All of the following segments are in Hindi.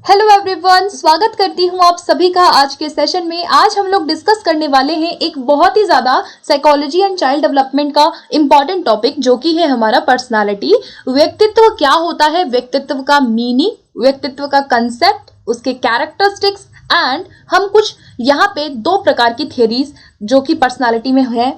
हेलो एवरीवन, स्वागत करती हूँ आप सभी का आज के सेशन में। आज हम लोग डिस्कस करने वाले हैं एक बहुत ही ज़्यादा साइकोलॉजी एंड चाइल्ड डेवलपमेंट का इम्पॉर्टेंट टॉपिक, जो कि है हमारा पर्सनालिटी। व्यक्तित्व क्या होता है, व्यक्तित्व का मीनिंग, व्यक्तित्व का कंसेप्ट, उसके कैरेक्टरिस्टिक्स एंड हम कुछ यहाँ पे दो प्रकार की थ्योरीज जो कि पर्सनालिटी में है,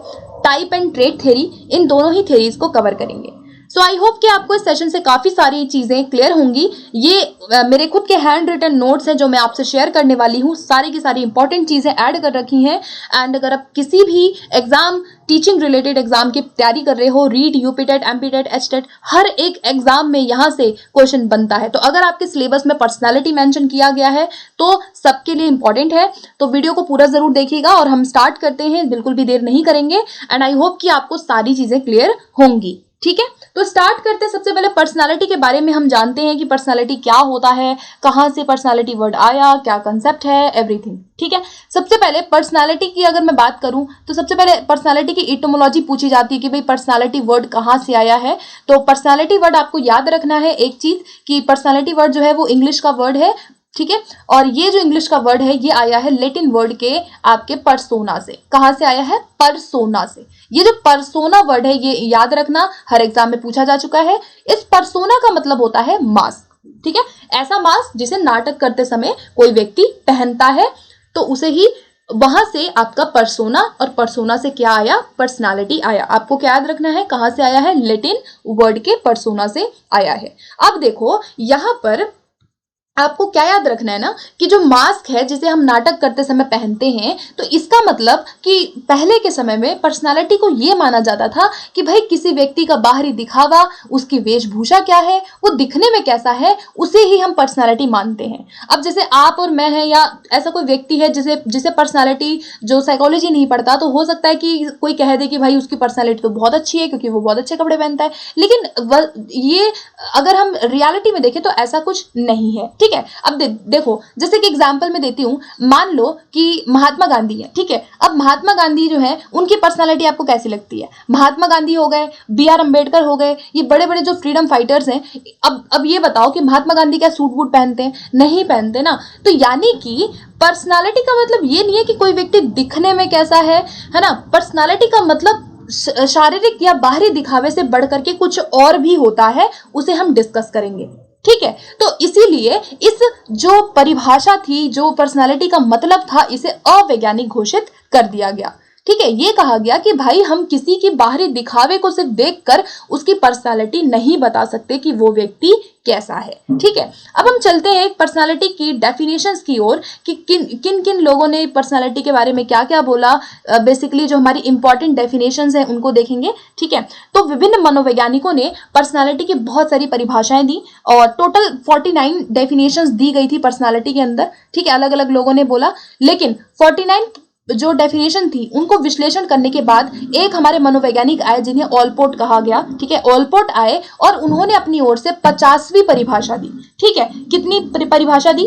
टाइप एंड ट्रेट थ्योरी, इन दोनों ही थ्योरीज को कवर करेंगे। सो आई होप कि आपको इस सेशन से काफ़ी सारी चीज़ें क्लियर होंगी। ये मेरे खुद के हैंड रिटन नोट्स हैं जो मैं आपसे शेयर करने वाली हूँ। सारी की सारी इंपॉर्टेंट चीज़ें ऐड कर रखी हैं। एंड अगर आप किसी भी एग्जाम, टीचिंग रिलेटेड एग्जाम की तैयारी कर रहे हो, रीट, यूपीटेट, एमपीटेट, एचटेट, हर एक एग्जाम में यहाँ से क्वेश्चन बनता है। तो अगर आपके सिलेबस में पर्सनैलिटी मेंशन किया गया है तो सबके लिए इंपॉर्टेंट है। तो वीडियो को पूरा जरूर देखिएगा और हम स्टार्ट करते हैं, बिल्कुल भी देर नहीं करेंगे। एंड आई होप कि आपको सारी चीज़ें क्लियर होंगी। ठीक है, तो स्टार्ट करते हैं। सबसे पहले पर्सनालिटी के बारे में हम जानते हैं कि पर्सनालिटी क्या होता है, कहाँ से पर्सनालिटी वर्ड आया, क्या कंसेप्ट है, एवरीथिंग। ठीक है, सबसे पहले पर्सनालिटी की अगर मैं बात करूं तो सबसे पहले पर्सनालिटी की इटोमोलॉजी पूछी जाती है कि भाई पर्सनालिटी वर्ड कहाँ से आया है। तो पर्सनालिटी वर्ड आपको याद रखना है एक चीज कि पर्सनालिटी वर्ड जो है वो इंग्लिश का वर्ड है। ठीक है, और ये जो इंग्लिश का वर्ड है ये आया है लैटिन वर्ड के आपके परसोना से। कहाँ से आया है? परसोना से। ये जो परसोना वर्ड है ये याद रखना, हर एग्जाम में पूछा जा चुका है। इस परसोना का मतलब होता है मास्क। ठीक है, ऐसा मास्क जिसे नाटक करते समय कोई व्यक्ति पहनता है, तो उसे ही वहां से आपका परसोना, और परसोना से क्या आया? पर्सनालिटी आया। आपको क्या याद रखना है, कहां से आया है? लैटिन वर्ड के परसोना से आया है। अब देखो यहां पर आपको क्या याद रखना है ना कि जो मास्क है जिसे हम नाटक करते समय पहनते हैं, तो इसका मतलब कि पहले के समय में पर्सनालिटी को यह माना जाता था कि भाई किसी व्यक्ति का बाहरी दिखावा, उसकी वेशभूषा क्या है, वो दिखने में कैसा है, उसे ही हम पर्सनालिटी मानते हैं। अब जैसे आप और मैं हैं, या ऐसा कोई व्यक्ति है जिसे पर्सनालिटी, जो साइकोलॉजी नहीं पढ़ता, तो हो सकता है कि कोई कह दे कि भाई उसकी पर्सनालिटी तो बहुत अच्छी है क्योंकि वो बहुत अच्छे कपड़े पहनता है। लेकिन ये अगर हम रियलिटी में देखें तो ऐसा कुछ नहीं है। ठीक है, अब देखो जैसे कि एग्जांपल में देती हूं, मान लो कि महात्मा गांधी है। ठीक है, अब महात्मा गांधी जो है उनकी पर्सनालिटी आपको कैसी लगती है? महात्मा गांधी हो गए, बी.आर. अम्बेडकर हो गए, ये बड़े बड़े जो फ्रीडम फाइटर्स हैं। अब ये बताओ कि महात्मा गांधी क्या सूट बूट पहनते हैं? नहीं पहनते ना। तो यानी कि पर्सनालिटी का मतलब ये नहीं है कि कोई व्यक्ति दिखने में कैसा है ना। पर्सनालिटी का मतलब शारीरिक या बाहरी दिखावे से बढ़कर के कुछ और भी होता है, उसे हम डिस्कस करेंगे। ठीक है, तो इसीलिए इस जो परिभाषा थी, जो पर्सनालिटी का मतलब था, इसे अवैज्ञानिक घोषित कर दिया गया। ठीक है, ये कहा गया कि भाई हम किसी की बाहरी दिखावे को सिर्फ देखकर उसकी पर्सनालिटी नहीं बता सकते कि वो व्यक्ति कैसा है। ठीक है, अब हम चलते हैं पर्सनालिटी की डेफिनेशंस की ओर कि किन किन लोगों ने पर्सनालिटी के बारे में क्या क्या बोला। बेसिकली जो हमारी इंपॉर्टेंट डेफिनेशंस हैं उनको देखेंगे। ठीक है, तो विभिन्न मनोवैज्ञानिकों ने पर्सनालिटी की बहुत सारी परिभाषाएं दी और टोटल 49 डेफिनेशंस दी गई थी पर्सनालिटी के अंदर। ठीक है, अलग अलग लोगों ने बोला, लेकिन 49 जो डेफिनेशन थी उनको विश्लेषण करने के बाद एक हमारे मनोवैज्ञानिक आए जिन्हें ऑलपोर्ट कहा गया। ठीक है, ऑलपोर्ट आए और उन्होंने अपनी ओर से 50वीं परिभाषा दी। ठीक है, कितनी परिभाषा दी?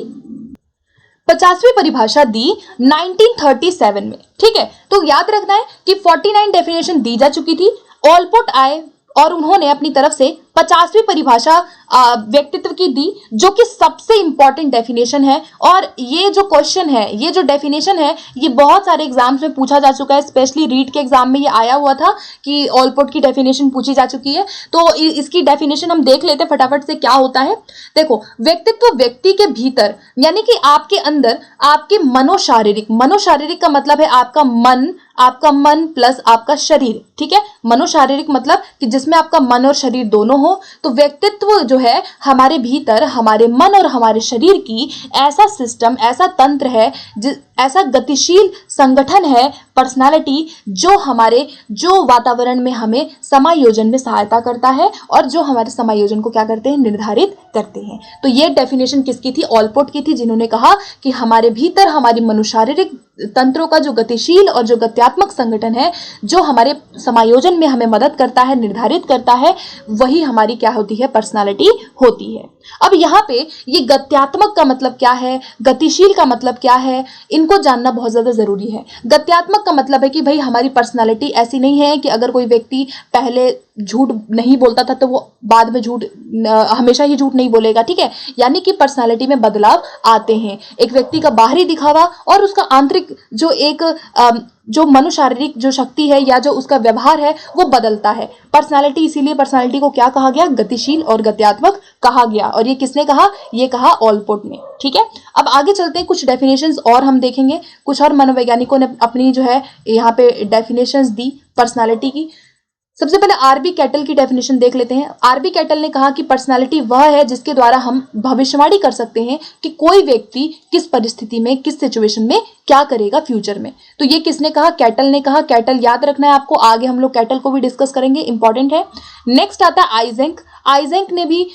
50वीं परिभाषा दी 1937 में। ठीक है, तो याद रखना है कि 49 डेफिनेशन दी जा चुकी थी। ऑलपोर्ट आए और उन्होंने अपनी तरफ से 50वीं परिभाषा व्यक्तित्व की दी, जो कि सबसे इंपॉर्टेंट डेफिनेशन है। और ये जो क्वेश्चन है, ये जो डेफिनेशन है, ये बहुत सारे एग्जाम्स में पूछा जा चुका है। स्पेशली रीट के एग्जाम में ये आया हुआ था कि ऑलपोर्ट की डेफिनेशन पूछी जा चुकी है। तो इसकी डेफिनेशन हम देख लेते हैं फटाफट से क्या होता है। देखो, व्यक्तित्व व्यक्ति के भीतर, यानी कि आपके अंदर आपके मनोशारीरिक का मतलब है आपका मन प्लस आपका शरीर। ठीक है, मनोशारीरिक मतलब कि जिसमें आपका मन और शरीर दोनों हो। तो व्यक्तित्व जो है हमारे भीतर, हमारे मन और हमारे शरीर की ऐसा सिस्टम, ऐसा तंत्र है, ऐसा गतिशील संगठन है पर्सनालिटी, जो वातावरण में हमें समायोजन में सहायता करता है और जो हमारे समायोजन को क्या करते हैं? निर्धारित करते हैं। तो ये डेफिनेशन किसकी थी? ऑलपोर्ट की थी, जिन्होंने कहा कि हमारे भीतर हमारी मनोशारीरिक तंत्रों का जो गतिशील और जो गत्यात्मक संगठन है, जो हमारे समायोजन में हमें मदद करता है, निर्धारित करता है, वही हमारी क्या होती है? पर्सनालिटी होती है। अब यहाँ पे ये गत्यात्मक का मतलब क्या है, गतिशील का मतलब क्या है, इनको जानना बहुत ज्यादा जरूरी है। गत्यात्मक का मतलब है कि भाई हमारी पर्सनालिटी ऐसी नहीं है कि अगर कोई व्यक्ति पहले झूठ नहीं बोलता था तो वो बाद में झूठ हमेशा ही झूठ नहीं बोलेगा, ठीक है। यानी कि पर्सनालिटी में बदलाव आते हैं। एक व्यक्ति का बाहरी दिखावा और उसका आंतरिक जो एक जो मनोशारीरिक जो शक्ति है या जो उसका व्यवहार है वो बदलता है। पर्सनालिटी, इसीलिए पर्सनालिटी को क्या कहा गया? गतिशील और गत्यात्मक कहा गया। और ये किसने कहा? ये कहा ऑलपोर्ट ने, ठीक है। अब आगे चलते हैं, कुछ डेफिनेशंस और हम देखेंगे। कुछ और मनोवैज्ञानिकों ने अपनी जो है यहाँ पे डेफिनेशंस दी पर्सनालिटी की। सबसे पहले आरबी कैटल की डेफिनेशन देख लेते हैं। आरबी कैटल ने कहा कि पर्सनालिटी वह है जिसके द्वारा हम भविष्यवाणी कर सकते हैं कि कोई व्यक्ति किस परिस्थिति में, किस सिचुएशन में क्या करेगा फ्यूचर में। तो ये किसने कहा? कैटल ने कहा। कैटल याद रखना है आपको, आगे हम लोग कैटल को भी डिस्कस करेंगे, इंपॉर्टेंट है। नेक्स्ट आता है आइजेंक। आइजेंक ने भी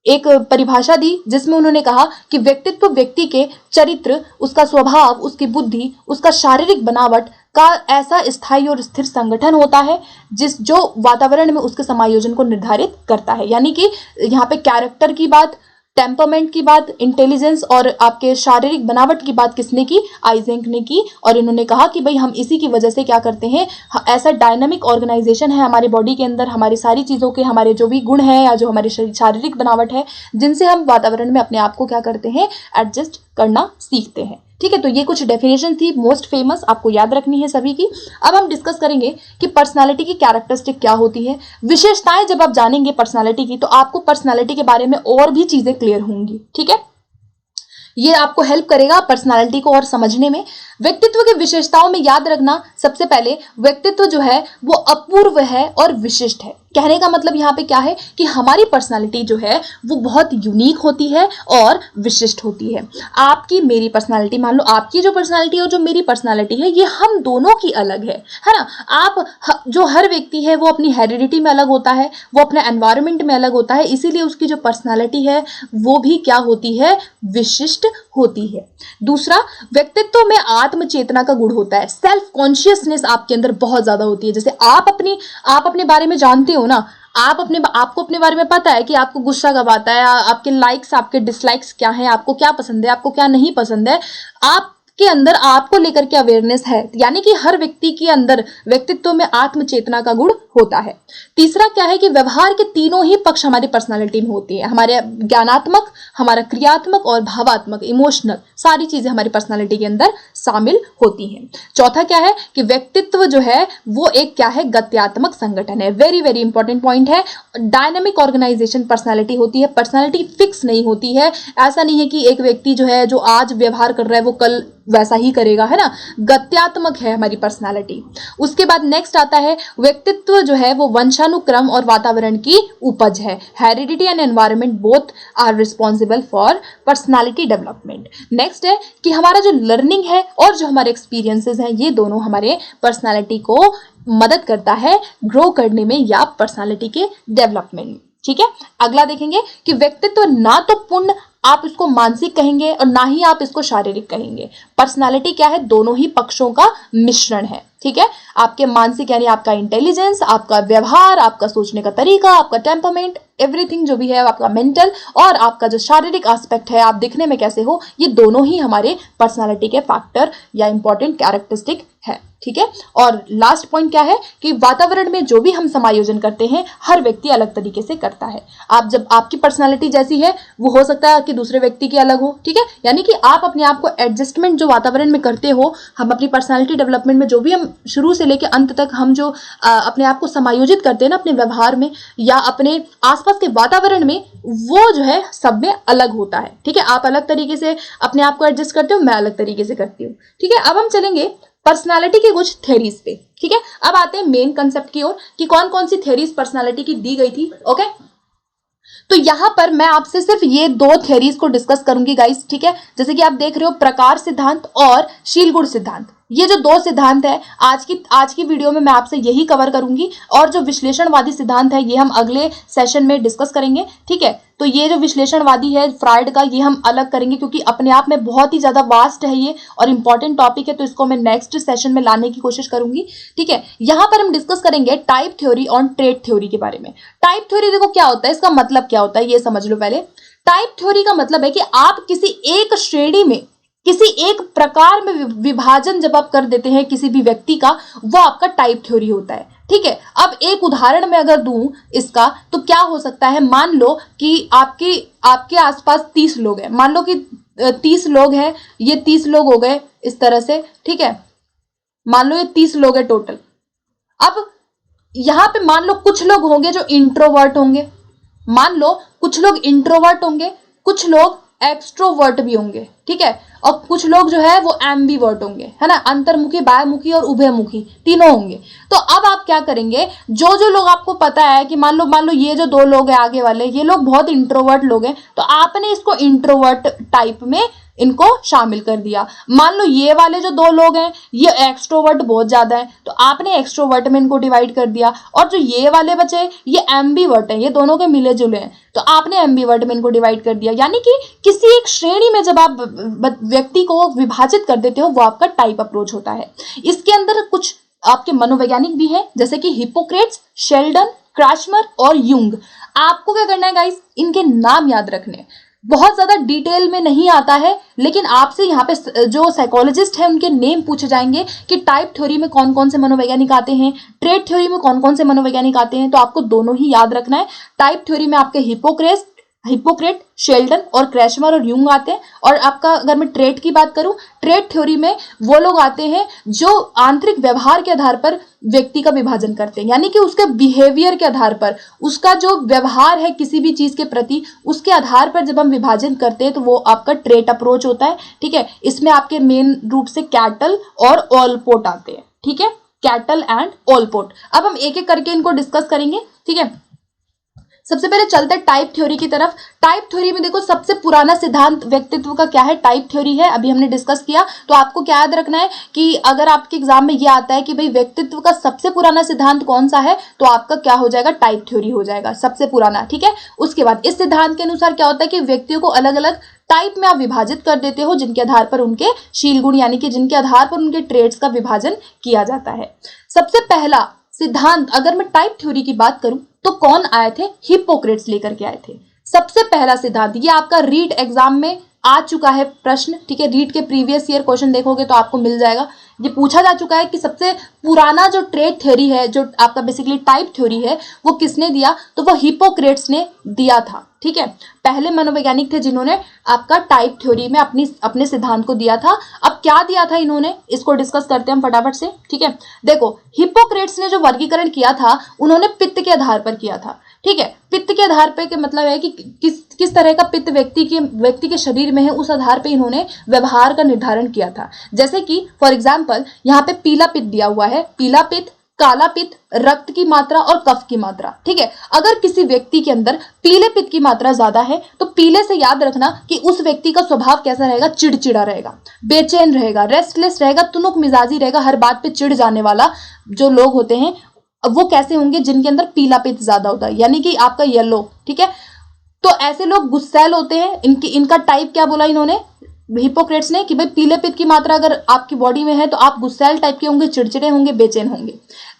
एक परिभाषा दी जिसमें उन्होंने कहा कि व्यक्तित्व व्यक्ति के चरित्र, उसका स्वभाव, उसकी बुद्धि, उसका शारीरिक बनावट का ऐसा स्थायी और स्थिर संगठन होता है जो वातावरण में उसके समायोजन को निर्धारित करता है। यानी कि यहाँ पे कैरेक्टर की बात, टेम्परमेंट की बात, इंटेलिजेंस और आपके शारीरिक बनावट की बात किसने की? आइजेंक ने की। और इन्होंने कहा कि भाई हम इसी की वजह से क्या करते हैं, ऐसा डायनामिक ऑर्गेनाइजेशन है हमारे बॉडी के अंदर, हमारी सारी चीज़ों के, हमारे जो भी गुण हैं या जो हमारी शारीरिक बनावट है, जिनसे हम वातावरण में अपने आप को क्या करते हैं, एडजस्ट करना सीखते हैं, ठीक है। तो ये कुछ डेफिनेशन थी मोस्ट फेमस, आपको याद रखनी है सभी की। अब हम डिस्कस करेंगे कि पर्सनालिटी की कैरेक्टरिस्टिक क्या होती है, विशेषताएं। जब आप जानेंगे पर्सनालिटी की तो आपको पर्सनालिटी के बारे में और भी चीजें क्लियर होंगी, ठीक है। ये आपको हेल्प करेगा पर्सनालिटी को और समझने में। व्यक्तित्व की विशेषताओं में याद रखना, सबसे पहले व्यक्तित्व जो है वो अपूर्व है और विशिष्ट है। कहने का मतलब यहाँ पे क्या है कि हमारी पर्सनालिटी जो है वो बहुत यूनिक होती है और विशिष्ट होती है। आपकी मेरी पर्सनालिटी, मान लो आपकी जो पर्सनालिटी और जो मेरी पर्सनालिटी है ये हम दोनों की अलग है ना। आप जो हर व्यक्ति है वो अपनी हेरिडिटी में अलग होता है, वो अपने एनवायरनमेंट में अलग होता है, इसीलिए उसकी जो पर्सनालिटी है वो भी क्या होती है, विशिष्ट होती है। दूसरा, व्यक्तित्व में आत्म चेतना का गुण होता है, सेल्फ कॉन्शियसनेस आपके अंदर बहुत ज्यादा होती है। जैसे आप अपने बारे में जानते हो ना, आपको अपने बारे में पता है कि आपको गुस्सा कब आता है, आपके लाइक्स, आपके डिसलाइक्स क्या हैं, आपको क्या पसंद है, आपको क्या नहीं पसंद है, आपके अंदर आपको लेकर के अवेयरनेस है। यानी कि हर व्यक्ति के अंदर व्यक्तित्व में आत्म चेतना का गुण होता है। तीसरा क्या है कि व्यवहार के तीनों ही पक्ष हमारी पर्सनालिटी में होती है, हमारे ज्ञानात्मक, हमारा क्रियात्मक और भावात्मक, इमोशनल, सारी चीजें हमारी पर्सनालिटी के अंदर शामिल होती हैं। चौथा क्या है कि व्यक्तित्व जो है वो एक क्या है, गत्यात्मक संगठन है। वेरी वेरी इंपॉर्टेंट पॉइंट है। डायनामिक ऑर्गेनाइजेशन पर्सनालिटी होती है, पर्सनालिटी फिक्स नहीं होती है। ऐसा नहीं है कि एक व्यक्ति जो है जो आज व्यवहार कर रहा है वो कल वैसा ही करेगा, है ना। गत्यात्मक है हमारी पर्सनालिटी। उसके बाद नेक्स्ट आता है व्यक्तित्व जो है वो वंशानुक्रम और वातावरण की उपज है। Heredity and environment both are responsible for personality development. Next है कि हमारा जो लर्निंग है और जो हमारे एक्सपीरियंसेस हैं ये दोनों हमारे पर्सनालिटी को मदद करता है ग्रो करने में या पर्सनालिटी के डेवलपमेंट में, ठीक है। अगला देखेंगे कि व्यक्तित्व ना तो पूर्ण आप इसको मानसिक कहेंगे और ना ही आप इसको शारीरिक कहेंगे। पर्सनालिटी क्या है, दोनों ही पक्षों का मिश्रण है, ठीक है। आपके मानसिक यानी आपका इंटेलिजेंस, आपका व्यवहार, आपका सोचने का तरीका, आपका टेम्परमेंट, एवरीथिंग जो भी है, आपका मेंटल और आपका जो शारीरिक एस्पेक्ट है, आप दिखने में कैसे हो, ये दोनों ही हमारे पर्सनालिटी के फैक्टर या इंपॉर्टेंट कैरेक्टरिस्टिक है, ठीक है। और लास्ट पॉइंट क्या है कि वातावरण में जो भी हम समायोजन करते हैं हर व्यक्ति अलग तरीके से करता है। आप जब आपकी पर्सनालिटी जैसी है वो हो सकता है कि दूसरे व्यक्ति की अलग हो, ठीक है। यानी कि आप अपने आप को एडजस्टमेंट जो वातावरण में करते हो, हम अपनी पर्सनालिटी डेवलपमेंट में जो भी हम शुरू से लेकर अंत तक हम जो अपने आप को समायोजित करते हैं ना अपने व्यवहार में या अपने आसपास के वातावरण में, वो जो है सब में अलग होता है, ठीक है। आप अलग तरीके से अपने आप को एडजस्ट करते हो, मैं अलग तरीके से करती हूँ, ठीक है। अब हम चलेंगे पर्सनालिटी के कुछ थ्योरीज पे, ठीक है। अब आते हैं मेन कंसेप्ट की ओर कि कौन कौन सी थ्योरीज पर्सनालिटी की दी गई थी, ओके। तो यहां पर मैं आपसे सिर्फ ये दो थ्योरीज को डिस्कस करूंगी गाइस, ठीक है। जैसे कि आप देख रहे हो प्रकार सिद्धांत और शीलगुण सिद्धांत, ये जो दो सिद्धांत है आज की वीडियो में मैं आपसे यही कवर करूंगी। और जो विश्लेषणवादी सिद्धांत है ये हम अगले सेशन में डिस्कस करेंगे, ठीक है। तो ये जो विश्लेषणवादी है फ्रायड का, ये हम अलग करेंगे क्योंकि अपने आप में बहुत ही ज्यादा वास्ट है ये और इंपॉर्टेंट टॉपिक है, तो इसको मैं नेक्स्ट सेशन में लाने की कोशिश करूंगी, ठीक है। यहां पर हम डिस्कस करेंगे टाइप थ्योरी और ट्रेट थ्योरी के बारे में। टाइप थ्योरी देखो क्या होता है, इसका मतलब क्या होता है ये समझ लो पहले। टाइप थ्योरी का मतलब है कि आप किसी एक श्रेणी में, किसी एक प्रकार में विभाजन जब आप कर देते हैं किसी भी व्यक्ति का, वो आपका टाइप थ्योरी होता है। ठीक है। अब एक उदाहरण मैं अगर दूं इसका तो क्या हो सकता है, मान लो कि आपके आसपास 30 लोग हैं, मान लो कि 30 लोग हैं, ये 30 लोग हो गए इस तरह से, ठीक है। मान लो ये 30 लोग हैं टोटल। अब यहां पे मान लो कुछ लोग होंगे जो इंट्रोवर्ट होंगे, मान लो कुछ लोग इंट्रोवर्ट होंगे, कुछ लोग एक्सट्रोवर्ट भी होंगे, ठीक है, और कुछ लोग जो है वो एम्बीवर्ट होंगे, है ना, अंतर्मुखी, बाह्यमुखी और उभयमुखी तीनों होंगे। तो अब आप क्या करेंगे, जो जो लोग आपको पता है कि मान लो ये जो 2 लोग हैं आगे वाले, ये लोग बहुत इंट्रोवर्ट लोग हैं, तो आपने इसको इंट्रोवर्ट टाइप में इनको शामिल कर दिया। मान लो ये वाले जो 2 लोग हैं ये एक्सट्रोवर्ट बहुत ज्यादा है, तो आपने एक्सट्रोवर्ट में इनको डिवाइड कर दिया, और जो ये वाले बचे ये एम्बीवर्ट हैं, ये दोनों के मिले जुले हैं, तो आपने एम्बीवर्ट में इनको डिवाइड कर दिया। यानी कि किसी एक श्रेणी में जब आप व्यक्ति को विभाजित कर देते हो वो आपका टाइप अप्रोच होता है। इसके अंदर कुछ आपके मनोवैज्ञानिक भी हैं, जैसे कि हिप्पोक्रेट्स, शेल्डन, क्रैशमर और यूंग। आपको क्या करना है गाइस, इनके नाम याद रखने, बहुत ज्यादा डिटेल में नहीं आता है, लेकिन आपसे यहाँ पे जो साइकोलॉजिस्ट है उनके नेम पूछे जाएंगे कि टाइप थ्योरी में कौन कौन से मनोवैज्ञानिक आते हैं, ट्रेट थ्योरी में कौन कौन से मनोवैज्ञानिक आते हैं, तो आपको दोनों ही याद रखना है। टाइप थ्योरी में आपके हिप्पोक्रेट, शेल्डन और क्रैशमर और यूंग आते हैं। और आपका अगर मैं ट्रेट की बात करूं, ट्रेट थ्योरी में वो लोग आते हैं जो आंतरिक व्यवहार के आधार पर व्यक्ति का विभाजन करते हैं, यानी कि उसके बिहेवियर के आधार पर, उसका जो व्यवहार है किसी भी चीज के प्रति, उसके आधार पर जब हम विभाजन करते हैं तो वो आपका ट्रेट अप्रोच होता है, ठीक है। इसमें आपके मेन रूप से कैटल और ओलपोर्ट आते हैं, ठीक है, कैटल एंड ओलपोर्ट। अब हम एक एक करके इनको डिस्कस करेंगे, ठीक है। सबसे पहले चलते हैं टाइप थ्योरी की तरफ। टाइप थ्योरी में देखो सबसे पुराना सिद्धांत व्यक्तित्व का क्या है, टाइप थ्योरी है, अभी हमने डिस्कस किया। तो आपको क्या याद रखना है कि अगर आपके एग्जाम में ये आता है कि भाई व्यक्तित्व का सबसे पुराना सिद्धांत कौन सा है, तो आपका क्या हो जाएगा, टाइप थ्योरी हो जाएगा सबसे पुराना, ठीक है। उसके बाद इस सिद्धांत के अनुसार क्या होता है कि व्यक्तियों को अलग अलग टाइप में आप विभाजित कर देते हो, जिनके आधार पर उनके शील गुण यानी कि जिनके आधार पर उनके ट्रेड्स का विभाजन किया जाता है। सबसे पहला सिद्धांत अगर मैं टाइप थ्योरी की बात करूं तो कौन आए थे, हिप्पोक्रेट्स लेकर के आए थे। सबसे पहला सिद्धांत, ये आपका रीट एग्जाम में आ चुका है प्रश्न, ठीक है, रीट के प्रीवियस ईयर क्वेश्चन देखोगे तो आपको मिल जाएगा। ये पूछा जा चुका है कि सबसे पुराना जो ट्रेट थ्योरी है, जो आपका बेसिकली टाइप थ्योरी है, वो किसने दिया, तो वो हिप्पोक्रेट्स ने दिया था, ठीक है। पहले मनोवैज्ञानिक थे जिन्होंने आपका टाइप थ्योरी में अपने सिद्धांत को दिया था। अब क्या दिया था इन्होंने, इसको डिस्कस करते हैं हम फटाफट से, ठीक है। देखो हिप्पोक्रेट्स ने जो वर्गीकरण किया था उन्होंने पित्त के आधार पर किया था, ठीक है। पित्त के आधार पर के मतलब है कि किस तरह का पित्त व्यक्ति के शरीर में है, उस आधार पर इन्होंने व्यवहार का निर्धारण किया था। जैसे कि फॉर एग्जाम्पल यहाँ पे पीला पित्त दिया हुआ है, पीला पित्त, काला पित्त, रक्त की मात्रा और कफ की मात्रा, ठीक है। अगर किसी व्यक्ति के अंदर पीले पित्त की मात्रा ज्यादा है तो पीले से याद रखना कि उस व्यक्ति का स्वभाव कैसा रहेगा, चिड़चिड़ा रहेगा, बेचैन रहेगा, रेस्टलेस रहेगा, तुनुक मिजाजी रहेगा, हर बात पे चिढ़ जाने वाला जो लोग होते हैं वो कैसे होंगे, जिनके अंदर पीला पित्त ज्यादा होता है, यानी कि आपका येलो, ठीक है। तो ऐसे लोग गुस्सैल होते हैं। इनका टाइप क्या बोला इन्होंने, हिप्पोक्रेट्स ने, कि भाई पीले पित्त की मात्रा अगर आपकी बॉडी में है तो आप गुस्सैल टाइप के होंगे, चिड़चिड़े होंगे, बेचैन होंगे।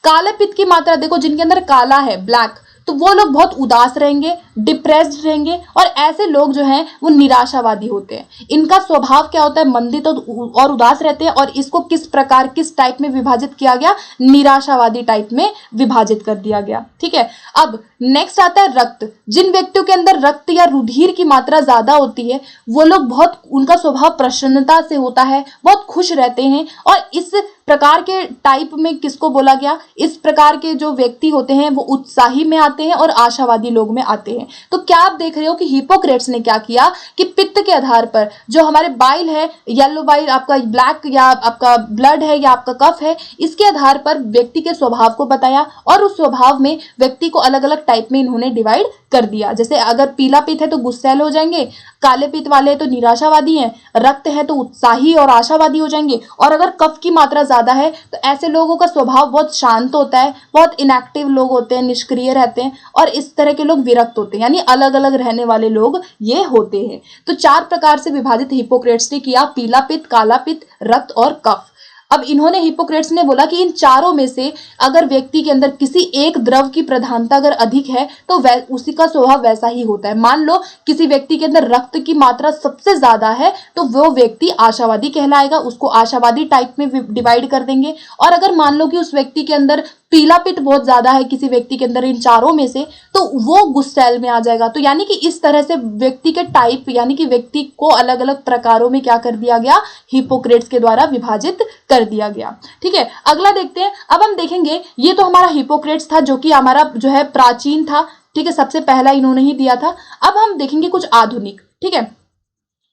काले पित्त की मात्रा देखो, जिनके अंदर काला है, ब्लैक, तो वो लोग बहुत उदास रहेंगे, डिप्रेस्ड रहेंगे, और ऐसे लोग जो हैं वो निराशावादी होते हैं। इनका स्वभाव क्या होता है, मंदित और उदास रहते हैं, और इसको किस टाइप में विभाजित किया गया, निराशावादी टाइप में विभाजित कर दिया गया, ठीक है। अब नेक्स्ट आता है रक्त। जिन व्यक्तियों के अंदर रक्त या रुधिर की मात्रा ज्यादा होती है वो लोग उनका स्वभाव प्रसन्नता से होता है, बहुत खुश रहते हैं, और इस प्रकार के टाइप में किसको बोला गया, इस प्रकार के जो व्यक्ति होते हैं वो उत्साही में आते हैं और आशावादी लोग में आते हैं। तो क्या आप देख रहे हो कि हिप्पोक्रेट्स ने क्या किया कि पित्त के आधार पर जो हमारे बाइल है, येलो बाइल, आपका ब्लैक या आपका ब्लड है या आपका कफ है, इसके आधार पर व्यक्ति के स्वभाव को बताया, और उस स्वभाव में व्यक्ति को अलग अलग टाइप में इन्होंने डिवाइड कर दिया। जैसे अगर पीला पित्त है तो गुस्सैल हो जाएंगे, काले पित्त वाले है तो निराशावादी हैं, रक्त है तो उत्साही और आशावादी हो जाएंगे, और अगर कफ की मात्रा ज्यादा है तो ऐसे लोगों का स्वभाव बहुत शांत होता है, बहुत इनएक्टिव लोग होते हैं, निष्क्रिय रहते हैं, और इस तरह के लोग विरक्त होते हैं, यानी अलग अलग रहने वाले लोग ये होते हैं। तो 4 प्रकार से विभाजित हिप्पोक्रेट्स ने किया, पीला पित्त, काला पित्त, रक्त और कफ। अब इन्होंने हिप्पोक्रेट्स ने बोला कि इन चारों में से अगर व्यक्ति के अंदर किसी एक द्रव की प्रधानता अगर अधिक है तो उसी का स्वभाव वैसा ही होता है। मान लो किसी व्यक्ति के अंदर रक्त की मात्रा सबसे ज्यादा है तो वो व्यक्ति आशावादी कहलाएगा, उसको आशावादी टाइप में डिवाइड कर देंगे। और अगर मान लो कि उस व्यक्ति के अंदर पीला पित्त बहुत ज्यादा है किसी व्यक्ति के अंदर इन चारों में से, तो वो गुस्सैल में आ जाएगा। तो यानी कि इस तरह से व्यक्ति के टाइप यानी कि व्यक्ति को अलग अलग प्रकारों में क्या कर दिया गया, हिपोक्रेट्स के द्वारा विभाजित कर दिया गया। ठीक है, अगला देखते हैं। अब हम देखेंगे, ये तो हमारा हिपोक्रेट्स था जो कि हमारा जो है प्राचीन था। ठीक है, सबसे पहला इन्होंने ही दिया था। अब हम देखेंगे कुछ आधुनिक। ठीक है,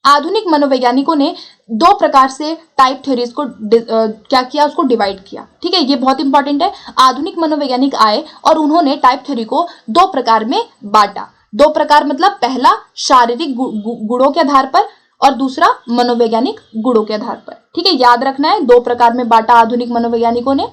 आधुनिक मनोवैज्ञानिकों ने दो प्रकार से टाइप थ्योरीज को क्या किया, उसको डिवाइड किया। ठीक है, ये बहुत इंपॉर्टेंट है। आधुनिक मनोवैज्ञानिक आए और उन्होंने टाइप थ्योरी को दो प्रकार में बांटा। दो प्रकार मतलब पहला शारीरिक गुणों के आधार पर और दूसरा मनोवैज्ञानिक गुणों के आधार पर। ठीक है, याद रखना है, दो प्रकार में बांटा आधुनिक मनोवैज्ञानिकों ने।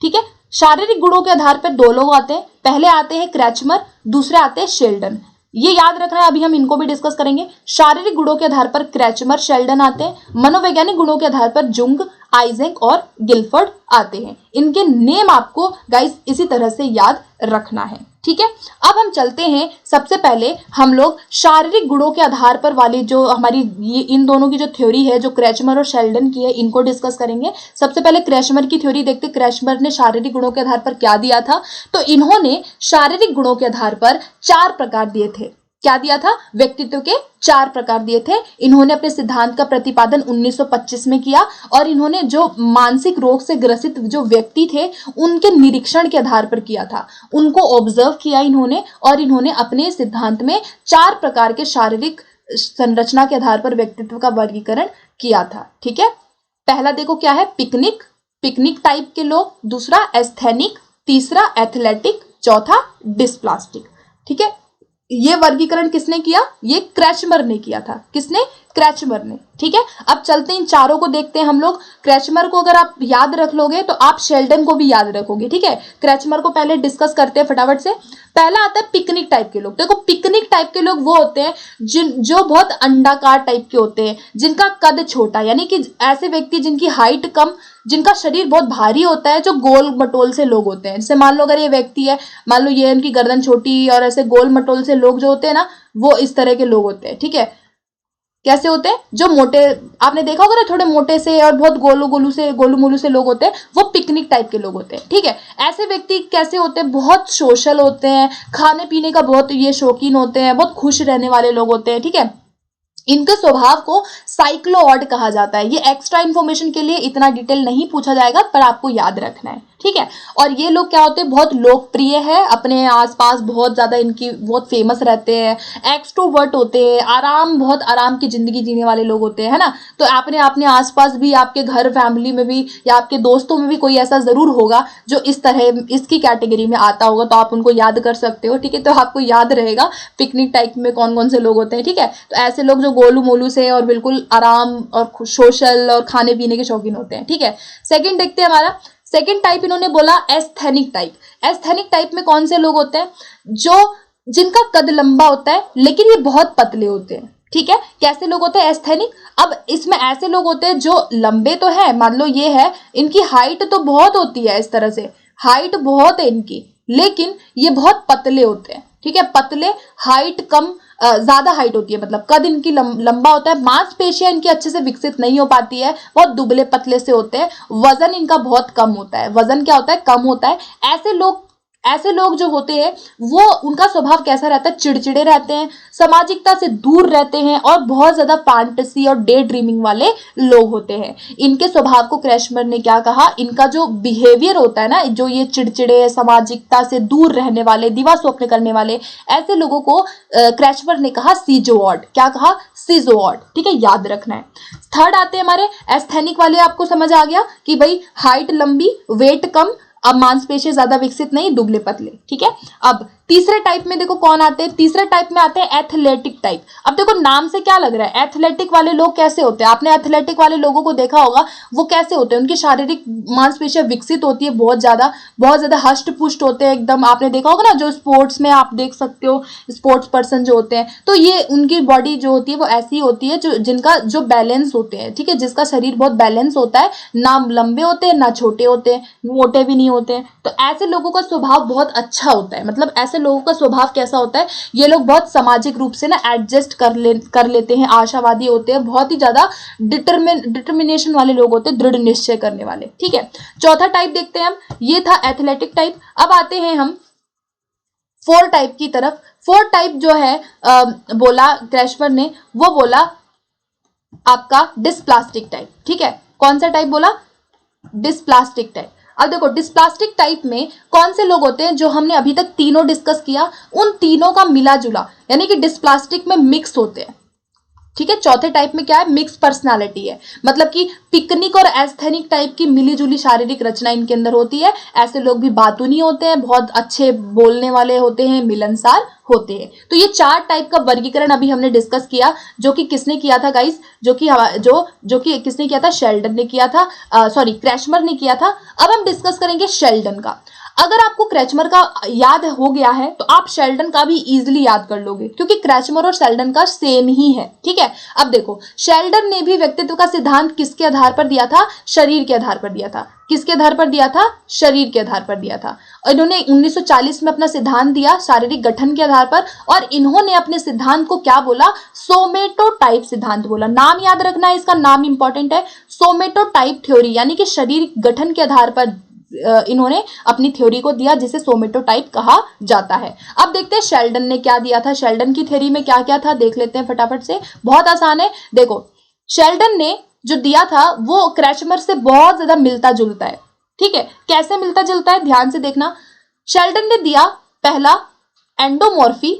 ठीक है, शारीरिक गुणों के आधार पर दो लोग आते हैं। पहले आते हैं क्रैचमर, दूसरे आते हैं शेल्डन। ये याद रखना है, अभी हम इनको भी डिस्कस करेंगे। शारीरिक गुणों के आधार पर क्रैचमर, शेल्डन आते हैं। मनोवैज्ञानिक गुणों के आधार पर जुंग, आइजैक और गिलफर्ड आते हैं। इनके नेम आपको गाइस इसी तरह से याद रखना है। ठीक है, अब हम चलते हैं। सबसे पहले हम लोग शारीरिक गुणों के आधार पर वाली जो हमारी ये इन दोनों की जो थ्योरी है, जो क्रैचमर और शेल्डन की है, इनको डिस्कस करेंगे। सबसे पहले क्रैचमर की थ्योरी देखते। क्रैचमर ने शारीरिक गुणों के आधार पर क्या दिया था, तो इन्होंने शारीरिक गुणों के आधार पर 4 प्रकार दिए थे। क्या दिया था, व्यक्तित्व के 4 प्रकार दिए थे। इन्होंने अपने सिद्धांत का प्रतिपादन 1925 में किया और इन्होंने जो मानसिक रोग से ग्रसित जो व्यक्ति थे उनके निरीक्षण के आधार पर किया था, उनको ऑब्जर्व किया इन्होंने और इन्होंने अपने सिद्धांत में 4 प्रकार के शारीरिक संरचना के आधार पर व्यक्तित्व का वर्गीकरण किया था। ठीक है, पहला देखो क्या है, पिकनिक टाइप के लोग, दूसरा एस्थेनिक, तीसरा एथलेटिक, चौथा डिस्प्लास्टिक। ठीक है, ये वर्गीकरण किसने किया, ये क्रैचमर ने किया था। किसने, क्रैचमर ने। ठीक है, अब चलते हैं इन चारों को देखते हैं हम लोग। क्रैचमर को अगर आप याद रख लोगे तो आप शेल्डन को भी याद रखोगे। ठीक है, क्रैचमर को पहले डिस्कस करते हैं फटाफट से। पहला आता है पिकनिक टाइप के लोग। देखो, पिकनिक टाइप के लोग वो होते हैं जो बहुत अंडाकार टाइप के होते हैं, जिनका कद छोटा, यानी कि ऐसे व्यक्ति जिनकी हाइट कम, जिनका शरीर बहुत भारी होता है, जो गोल मटोल से लोग होते हैं। जैसे मान लो अगर ये व्यक्ति है, मान लो ये उनकी गर्दन छोटी और ऐसे गोल मटोल से लोग जो होते हैं ना, वो इस तरह के लोग होते हैं। ठीक है, कैसे होते हैं, जो मोटे, आपने देखा होगा ना, थोड़े मोटे से और बहुत गोलू मोलू से लोग होते हैं, वो पिकनिक टाइप के लोग होते हैं। ठीक है, ऐसे व्यक्ति कैसे होते हैं, बहुत सोशल होते हैं, खाने पीने का बहुत ये शौकीन होते हैं, बहुत खुश रहने वाले लोग होते हैं। ठीक है, इनके स्वभाव को साइक्लोऑड कहा जाता है। ये एक्स्ट्रा इंफॉर्मेशन के लिए इतना डिटेल नहीं पूछा जाएगा, पर आपको याद रखना है। ठीक है, और ये लोग क्या होते हैं, बहुत लोकप्रिय है, अपने आसपास बहुत ज्यादा इनकी बहुत फेमस रहते हैं, एक्सट्रोवर्ट होते हैं, बहुत आराम की जिंदगी जीने वाले लोग होते हैं, है ना। तो आपने अपने आसपास भी, आपके घर फैमिली में भी या आपके दोस्तों में भी कोई ऐसा जरूर होगा जो इस तरह इसकी कैटेगरी में आता होगा, तो आप उनको याद कर सकते हो। ठीक है, तो आपको याद रहेगा पिकनिक टाइप में कौन कौन से लोग होते हैं। ठीक है, तो ऐसे लोग जो गोलू मोलू से और बिल्कुल आराम और सोशल और खाने पीने के शौकीन होते हैं। ठीक है, सेकंड देखते हैं। हमारा सेकंड टाइप इन्होंने बोला एस्थेनिक टाइप। एस्थेनिक टाइप में कौन से लोग होते हैं, जो जिनका कद लंबा होता है लेकिन ये बहुत पतले होते हैं। ठीक है, कैसे लोग होते हैं एस्थेनिक। अब इसमें ऐसे लोग होते हैं जो लंबे तो है, मान लो ये है, इनकी हाइट तो बहुत होती है, इस तरह से हाइट बहुत है इनकी, लेकिन ये बहुत पतले होते हैं। ठीक है, पतले, हाइट कम, ज्यादा हाइट होती है, मतलब कद इनकी लंबा होता है, मांसपेशियां इनकी अच्छे से विकसित नहीं हो पाती है, बहुत दुबले पतले से होते हैं, वजन इनका बहुत कम होता है। वजन क्या होता है, कम होता है। ऐसे लोग जो होते हैं वो, उनका स्वभाव कैसा रहता है, चिड़चिड़े रहते हैं, सामाजिकता से दूर रहते हैं और बहुत ज्यादा फैंटेसी और डे ड्रीमिंग वाले लोग होते हैं। इनके स्वभाव को क्रैचमर ने क्या कहा, इनका जो बिहेवियर होता है ना, जो ये चिड़चिड़े, सामाजिकता से दूर रहने वाले, दिवा स्वप्न करने वाले, ऐसे लोगों को क्रैचमर ने कहा सीजोऑड। क्या कहा, सीजोऑड। ठीक है, याद रखना है। थर्ड आते हैं हमारे एस्थेनिक वाले। आपको समझ आ गया कि भाई हाइट लंबी, वेट कम, अब मांसपेशियां ज्यादा विकसित नहीं, दुबले पतले। ठीक है, अब तीसरे टाइप में देखो कौन आते हैं, तीसरे टाइप में आते हैं एथलेटिक टाइप। अब देखो नाम से क्या लग रहा है, एथलेटिक वाले लोग कैसे होते हैं, आपने एथलेटिक वाले लोगों को देखा होगा, वो कैसे होते हैं, उनकी शारीरिक मांसपेशियां विकसित होती है, बहुत ज्यादा हष्ट पुष्ट होते हैं एकदम। आपने देखा होगा ना, जो स्पोर्ट्स में आप देख सकते हो, स्पोर्ट्स पर्सन जो होते हैं, तो ये उनकी बॉडी जो होती है वो ऐसी होती है जो जिनका जो बैलेंस होते हैं। ठीक है, जिसका शरीर बहुत बैलेंस होता है, ना लंबे होते हैं ना छोटे होते हैं, मोटे भी नहीं होते हैं। तो ऐसे लोगों का स्वभाव बहुत अच्छा होता है, मतलब ऐसे लोगों का स्वभाव कैसा होता है, ये लोग बहुत सामाजिक रूप से ना एडजस्ट कर लेते हैं, आशावादी होते हैं, बहुत ही ज्यादा डिटर्मिनेशन वाले लोग होते हैं, दृढ़ निश्चय करने वाले। ठीक है, चौथा टाइप देखते हैं हम, ये था एथलेटिक टाइप। अब आते हैं हम 4 टाइप की तरफ। 4 टाइप जो है बोला क्रैशमर ने, वो बोला आपका डिस्प्लास्टिक टाइप। ठीक है, कौन सा टाइप बोला, डिस्प्लास्टिक टाइप। अब देखो डिस्प्लास्टिक टाइप में कौन से लोग होते हैं, जो हमने अभी तक तीनों डिस्कस किया उन तीनों का मिला जुला, यानी कि डिस्प्लास्टिक में मिक्स होते हैं। ठीक है, चौथे टाइप में क्या है, मिक्स पर्सनालिटी है, मतलब कि पिकनिक और एस्थेनिक टाइप की मिली जुली शारीरिक रचना इनके अंदर होती है। ऐसे लोग भी बातूनी होते हैं, बहुत अच्छे बोलने वाले होते हैं, मिलनसार होते हैं। तो ये 4 टाइप का वर्गीकरण अभी हमने डिस्कस किया, जो कि किसने किया था गाइस, जो कि किसने किया था, शेल्डन ने किया था, सॉरी क्रैशमर ने किया था। अब हम डिस्कस करेंगे शेल्डन का। अगर आपको क्रैचमर का याद हो गया है तो आप शेल्डन का भी इजीली याद कर लोगे, क्योंकि क्रैचमर और शेल्डन का सेम ही है। ठीक है, अब देखो शेल्डन ने भी व्यक्तित्व का सिद्धांत किसके आधार पर दिया था, शरीर के आधार पर दिया था। किसके आधार पर दिया था, शरीर के आधार पर दिया था। इन्होंने 1940 में अपना सिद्धांत दिया शारीरिक गठन के आधार पर, और इन्होंने अपने सिद्धांत को क्या बोला, सोमेटोटाइप सिद्धांत बोला। नाम याद रखना है, इसका नाम इंपॉर्टेंट है, सोमेटोटाइप थ्योरी, यानी कि शारीरिक गठन के आधार पर इन्होंने अपनी थ्योरी को दिया, जिसे सोमेटोटाइप कहा जाता है। अब देखते हैं शेल्डन ने क्या दिया था, शेल्डन की थ्योरी में क्या क्या था देख लेते हैं फटाफट से, बहुत आसान है। देखो शेल्डन ने जो दिया था वो क्रैचमर से बहुत ज्यादा मिलता जुलता है। ठीक है, कैसे मिलता जुलता है ध्यान से देखना। शेल्डन ने दिया पहला एंडोमॉर्फी,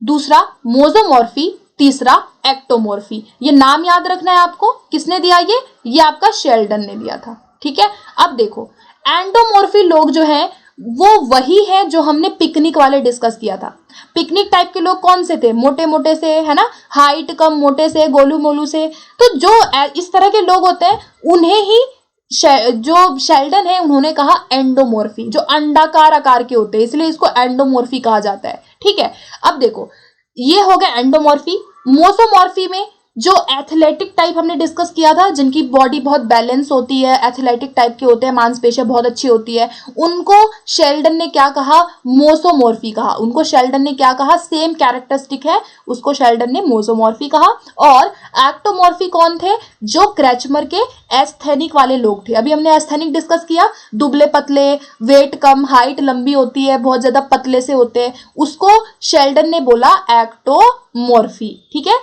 दूसरा मोजोमॉर्फी, तीसरा एक्टोमॉर्फी। ये नाम याद रखना है आपको, किसने दिया ये आपका शेल्डन ने दिया था। ठीक है, अब देखो एंडोमॉर्फी लोग जो हैं वो वही है जो हमने पिकनिक वाले डिस्कस किया था। पिकनिक टाइप के लोग कौन से थे, मोटे मोटे से, है ना, हाइट कम मोटे से, गोलू मोलू से। तो जो इस तरह के लोग होते हैं उन्हें ही जो शेल्डन है उन्होंने कहा एंडोमॉर्फी, जो अंडाकार आकार के होते हैं, इसलिए इसको एंडोमॉर्फी कहा जाता है। ठीक है, अब देखो ये हो गया एंडोमॉर्फी। मोसोमॉर्फी में जो एथलेटिक टाइप हमने डिस्कस किया था, जिनकी बॉडी बहुत बैलेंस होती है, एथलेटिक टाइप के होते हैं, मांसपेशियां बहुत अच्छी होती है, उनको शेल्डन ने क्या कहा, मोसोमॉर्फी कहा। उनको शेल्डन ने क्या कहा, सेम कैरेक्टरिस्टिक है, उसको शेल्डन ने मोसोमॉर्फी कहा। और एक्टोमॉर्फी कौन थे, जो क्रैचमर के एस्थेनिक वाले लोग थे। अभी हमने एस्थेनिक डिस्कस किया, दुबले पतले, वेट कम, हाइट लंबी होती है, बहुत ज्यादा पतले से होते हैं, उसको शेल्डन ने बोला एक्टोमॉर्फी। ठीक है,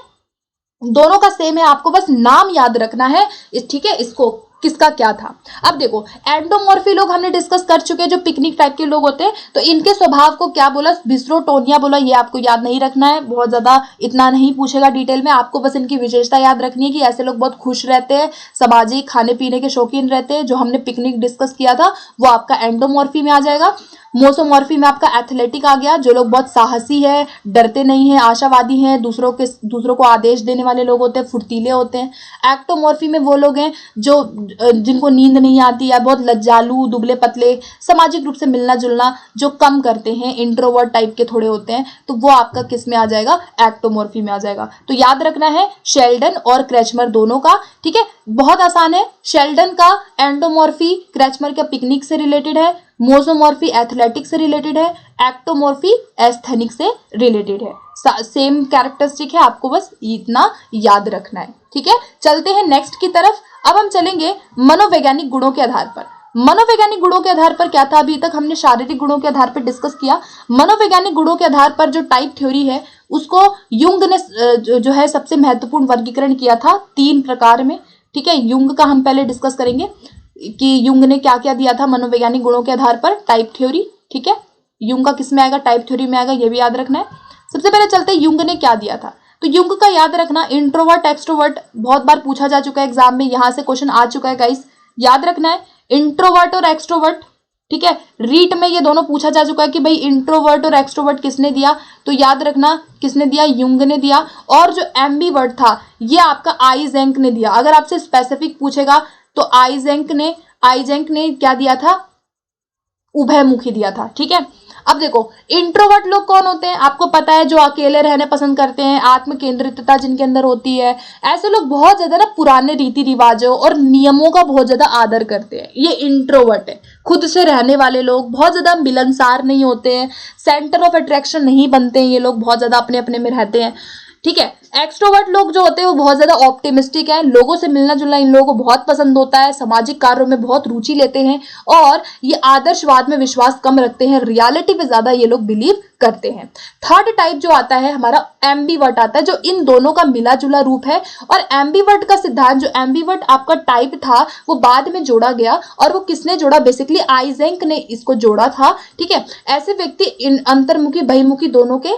दोनों का सेम है, आपको बस नाम याद रखना है। ठीक है, इसको किसका क्या था। अब देखो एंडोमॉर्फी लोग हमने डिस्कस कर चुके हैं, जो पिकनिक टाइप के लोग होते हैं। तो इनके स्वभाव को क्या बोला, विस्रोटोनिया बोला। ये आपको याद नहीं रखना है, बहुत ज्यादा इतना नहीं पूछेगा डिटेल में, आपको बस इनकी विशेषता याद रखनी है कि ऐसे लोग बहुत खुश रहते हैं, सामाजिक, खाने पीने के शौकीन रहते हैं। जो हमने पिकनिक डिस्कस किया था वो आपका एंडोमॉर्फी में आ जाएगा। मोसोमॉर्फी में आपका एथलेटिक आ गया, जो लोग बहुत साहसी है, डरते नहीं है, आशावादी हैं, दूसरों को आदेश देने वाले लोग होते हैं, फुर्तीले होते हैं। एक्टोमॉर्फी में वो लोग हैं जो जिनको नींद नहीं आती है, बहुत लज्जालू, दुबले पतले, सामाजिक रूप से मिलना जुलना जो कम करते हैं, इंट्रोवर्ट टाइप के थोड़े होते हैं, तो वो आपका किस में आ जाएगा, एक्टोमॉर्फी में आ जाएगा। तो याद रखना है शेल्डन और क्रैचमर दोनों का। ठीक है, बहुत आसान है। शेल्डन का एंडोमॉर्फी क्रैचमर का पिकनिक से रिलेटेड है, मोसोमॉर्फी एथलेटिक से रिलेटेड है, एक्टोमॉर्फी एस्थेनिक से रिलेटेड है। सेम कैरेक्टरिस्टिक है, आपको बस इतना याद रखना है। ठीक है, चलते हैं नेक्स्ट की तरफ। अब हम चलेंगे मनोवैज्ञानिक गुणों के आधार पर। मनोवैज्ञानिक गुणों के आधार पर क्या था, अभी तक हमने शारीरिक गुणों के आधार पर डिस्कस किया। मनोवैज्ञानिक गुणों के आधार पर जो टाइप थ्योरी है उसको युंग ने जो है सबसे महत्वपूर्ण वर्गीकरण किया था 3 प्रकार में। ठीक है, युंग का हम पहले डिस्कस करेंगे कि युंग ने क्या क्या दिया था मनोवैज्ञानिक गुणों के आधार पर, टाइप थ्योरी। ठीक है, युंग का किस में आएगा, टाइप थ्योरी में आएगा, ये भी याद रखना है। सबसे पहले चलते हैं युंग ने क्या दिया था। तो युंग का याद रखना, इंट्रोवर्ट एक्सट्रोवर्ट बहुत बार पूछा जा चुका है एग्जाम में, यहां से क्वेश्चन आ चुका है गाइस, याद रखना है इंट्रोवर्ट और एक्सट्रोवर्ट। ठीक है, रीट में ये दोनों पूछा जा चुका है कि भाई इंट्रोवर्ट और एक्सट्रोवर्ट किसने दिया, तो याद रखना किसने दिया, युंग ने दिया। और जो एम्बीवर्ट था ये आपका आइजेंक ने दिया। अगर आपसे स्पेसिफिक पूछेगा तो आइजेंक ने क्या दिया था, उभयमुखी दिया था। ठीक है, अब देखो इंट्रोवर्ट लोग कौन होते हैं, आपको पता है, जो अकेले रहने पसंद करते हैं, आत्म केंद्रितता जिनके अंदर होती है। ऐसे लोग बहुत ज्यादा ना पुराने रीति रिवाजों और नियमों का बहुत ज्यादा आदर करते हैं, ये इंट्रोवर्ट है। खुद से रहने वाले लोग बहुत ज्यादा मिलनसार नहीं होते हैं, सेंटर ऑफ अट्रैक्शन नहीं बनते हैं, ये लोग बहुत ज्यादा अपने अपने में रहते हैं, ठीक है। एक्सट्रोवर्ट लोग जो होते हैं वो बहुत ज्यादा ऑप्टिमिस्टिक है, लोगों से मिलना जुलना इन लोगों को बहुत पसंद होता है, सामाजिक कार्यों में बहुत रुचि लेते हैं और ये आदर्शवाद में विश्वास कम रखते हैं, रियलिटी पे ज्यादा ये लोग बिलीव करते हैं। थर्ड टाइप जो आता है हमारा एम्बीवर्ट आता है, जो इन दोनों का मिला जुला रूप है। और एम्बीवर्ट का सिद्धांत, जो एम्बीवर्ट आपका टाइप था वो बाद में जोड़ा गया, और वो किसने जोड़ा, बेसिकली आइजेंक ने इसको जोड़ा था, ठीक है। ऐसे व्यक्ति इन अंतर्मुखी बहिर्मुखी दोनों के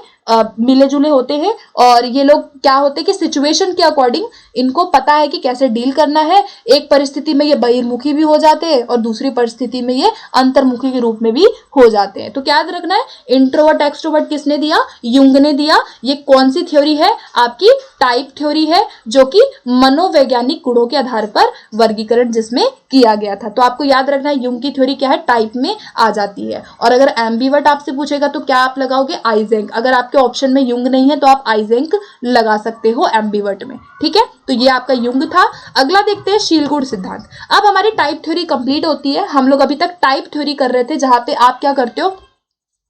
मिले जुले होते हैं, और ये लोग क्या होते हैं कि सिचुएशन के अकॉर्डिंग इनको पता है कि कैसे डील करना है। एक परिस्थिति में ये बहिर्मुखी भी हो जाते हैं और दूसरी परिस्थिति में ये अंतर्मुखी के रूप में भी हो जाते हैं। तो क्या याद रखना है, इंट्रोवर्ट एक्सट्रोवर्ट किसने दिया, युंग ने दिया। ये कौन सी थ्योरी है, आपकी टाइप थ्योरी है, जो कि मनोवैज्ञानिक गुणों के आधार पर वर्गीकरण जिसमें किया गया था। तो आपको याद रखना है युंग की थ्योरी क्या है, टाइप में आ जाती है। और अगर एम्बीवर्ट आपसे पूछेगा तो क्या आप लगाओगे, आइजेंक। अगर आपके ऑप्शन में युंग नहीं है तो आप आइजेंक लगा सकते हो एम्बीवर्ट में, ठीक है। तो ये आपका युंग था। अगला देखते हैं शीलगुण सिद्धांत। अब हमारी टाइप थ्योरी कंप्लीट होती है। हम लोग अभी तक टाइप थ्योरी कर रहे थे, जहां पे आप क्या करते हो,